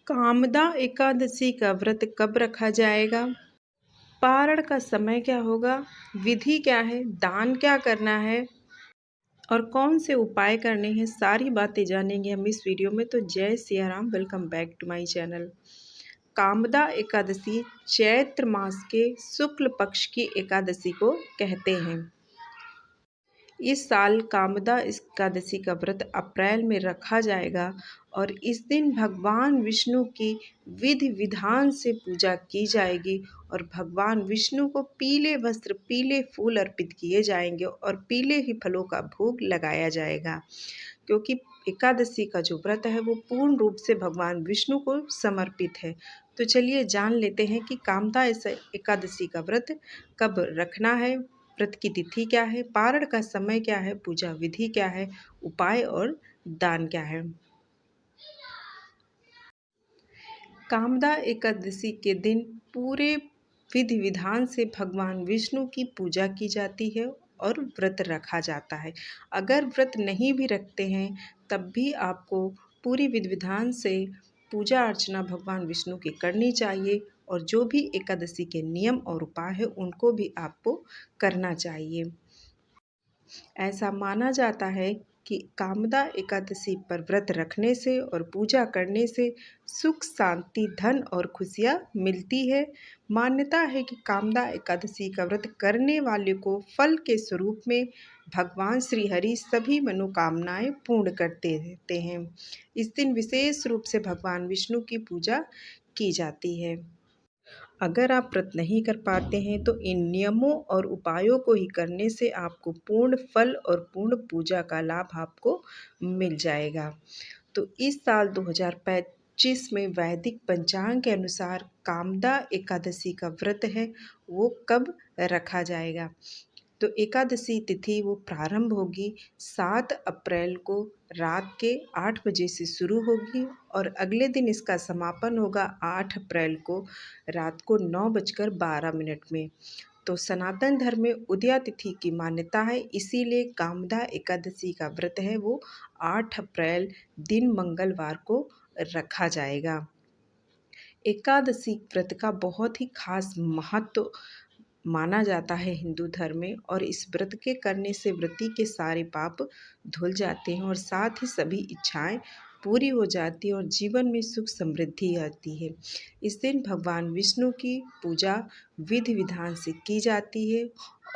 कामदा एकादशी का व्रत कब रखा जाएगा? पारण का समय क्या होगा? विधि क्या है? दान क्या करना है? और कौन से उपाय करने हैं? सारी बातें जानेंगे हम इस वीडियो में। तो जय Siya Ram, welcome back to my channel. Kamada Ekadashi चैत्र मास के शुक्ल पक्ष की एकादशी को कहते हैं। इस साल कामदा एकादशी का व्रत अप्रैल में रखा जाएगा और इस दिन भगवान विष्णु की विधि विधान से पूजा की जाएगी और भगवान विष्णु को पीले वस्त्र, पीले फूल अर्पित किए जाएंगे और पीले ही फलों का भोग लगाया जाएगा, क्योंकि एकादशी का जो व्रत है वो पूर्ण रूप से भगवान विष्णु को समर्पित है। तो चलिए जान लेते हैं कि कामदा एकादशी का व्रत कब रखना है, व्रत की तिथि क्या है, पारण का समय क्या है, पूजा विधि क्या है, उपाय और दान क्या है। कामदा एकादशी के दिन पूरे विधि विधान से भगवान विष्णु की पूजा की जाती है और व्रत रखा जाता है। अगर व्रत नहीं भी रखते हैं तब भी आपको पूरी विधि विधान से पूजा अर्चना भगवान विष्णु की करनी चाहिए और जो भी एकादशी के नियम और उपाय है उनको भी आपको करना चाहिए। ऐसा माना जाता है कि कामदा एकादशी पर व्रत रखने से और पूजा करने से सुख, शांति, धन और खुशियाँ मिलती है। मान्यता है कि कामदा एकादशी का व्रत करने वाले को फल के स्वरूप में भगवान श्री हरि सभी मनोकामनाएं पूर्ण करते रहते हैं। इस दिन विशेष रूप से भगवान विष्णु की पूजा की जाती है। अगर आप व्रत नहीं कर पाते हैं तो इन नियमों और उपायों को ही करने से आपको पूर्ण फल और पूर्ण पूजा का लाभ आपको मिल जाएगा। तो इस साल 2025 में वैदिक पंचांग के अनुसार कामदा एकादशी का व्रत है वो कब रखा जाएगा। तो एकादशी तिथि वो प्रारंभ होगी 7 अप्रैल को रात के 8 बजे से शुरू होगी और अगले दिन इसका समापन होगा 8 अप्रैल को रात को 9:12 में। तो सनातन धर्म में उदया तिथि की मान्यता है, इसीलिए कामदा एकादशी का व्रत है वो 8 अप्रैल दिन मंगलवार को रखा जाएगा। एकादशी व्रत का बहुत ही खास महत्व माना जाता है हिंदू धर्म में और इस व्रत के करने से व्रती के सारे पाप धुल जाते हैं और साथ ही सभी इच्छाएं पूरी हो जाती है और जीवन में सुख समृद्धि आती है। इस दिन भगवान विष्णु की पूजा विधि विधान से की जाती है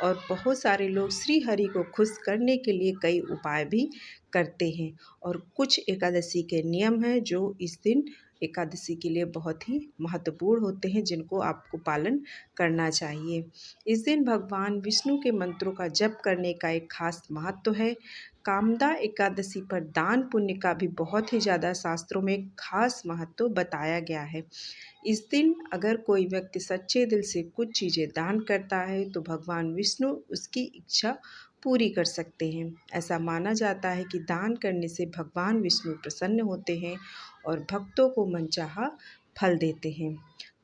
और बहुत सारे लोग श्री हरि को खुश करने के लिए कई उपाय भी करते हैं और कुछ एकादशी के नियम हैं जो इस दिन एकादशी के लिए बहुत ही महत्वपूर्ण होते हैं, जिनको आपको पालन करना चाहिए। इस दिन भगवान विष्णु के मंत्रों का जप करने का एक खास महत्व है। कामदा एकादशी पर दान पुण्य का भी बहुत ही ज़्यादा शास्त्रों में खास महत्व बताया गया है। इस दिन अगर कोई व्यक्ति सच्चे दिल से कुछ चीज़ें दान करता है तो भगवान विष्णु उसकी इच्छा पूरी कर सकते हैं। ऐसा माना जाता है कि दान करने से भगवान विष्णु प्रसन्न होते हैं और भक्तों को मनचाहा फल देते हैं।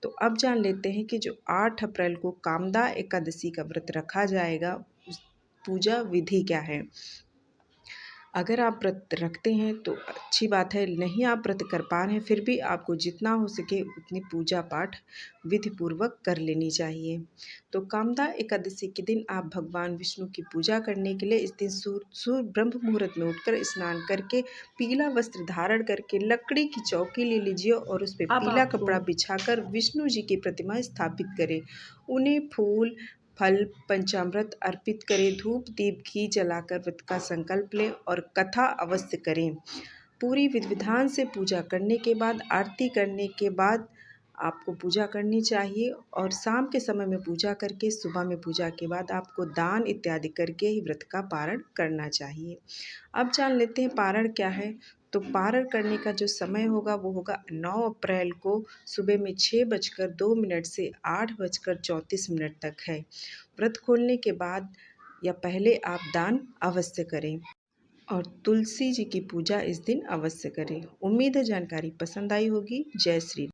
तो अब जान लेते हैं कि जो 8 अप्रैल को कामदा एकादशी का व्रत रखा जाएगा उस पूजा विधि क्या है। अगर आप व्रत रखते हैं तो अच्छी बात है, नहीं आप व्रत कर पा रहे हैं फिर भी आपको जितना हो सके उतनी पूजा पाठ विधि पूर्वक कर लेनी चाहिए। तो कामदा एकादशी के दिन आप भगवान विष्णु की पूजा करने के लिए इस दिन सूर्य ब्रह्म मुहूर्त में उठकर स्नान करके पीला वस्त्र धारण करके लकड़ी की चौकी ले लीजिए और उस पर पीला कपड़ा बिछाकर विष्णु जी की प्रतिमा स्थापित करें। उन्हें फूल, फल, पंचामृत अर्पित करें, धूप दीप घी जलाकर व्रत का संकल्प लें और कथा अवश्य करें। पूरी विधि विधान से पूजा करने के बाद, आरती करने के बाद आपको पूजा करनी चाहिए और शाम के समय में पूजा करके सुबह में पूजा के बाद आपको दान इत्यादि करके ही व्रत का पारण करना चाहिए। अब जान लेते हैं पारण क्या है। तो पारण करने का जो समय होगा वो होगा 9 अप्रैल को सुबह में 6:02 से 8:34 तक है। व्रत खोलने के बाद या पहले आप दान अवश्य करें और तुलसी जी की पूजा इस दिन अवश्य करें। उम्मीद है जानकारी पसंद आई होगी। जय श्री राम।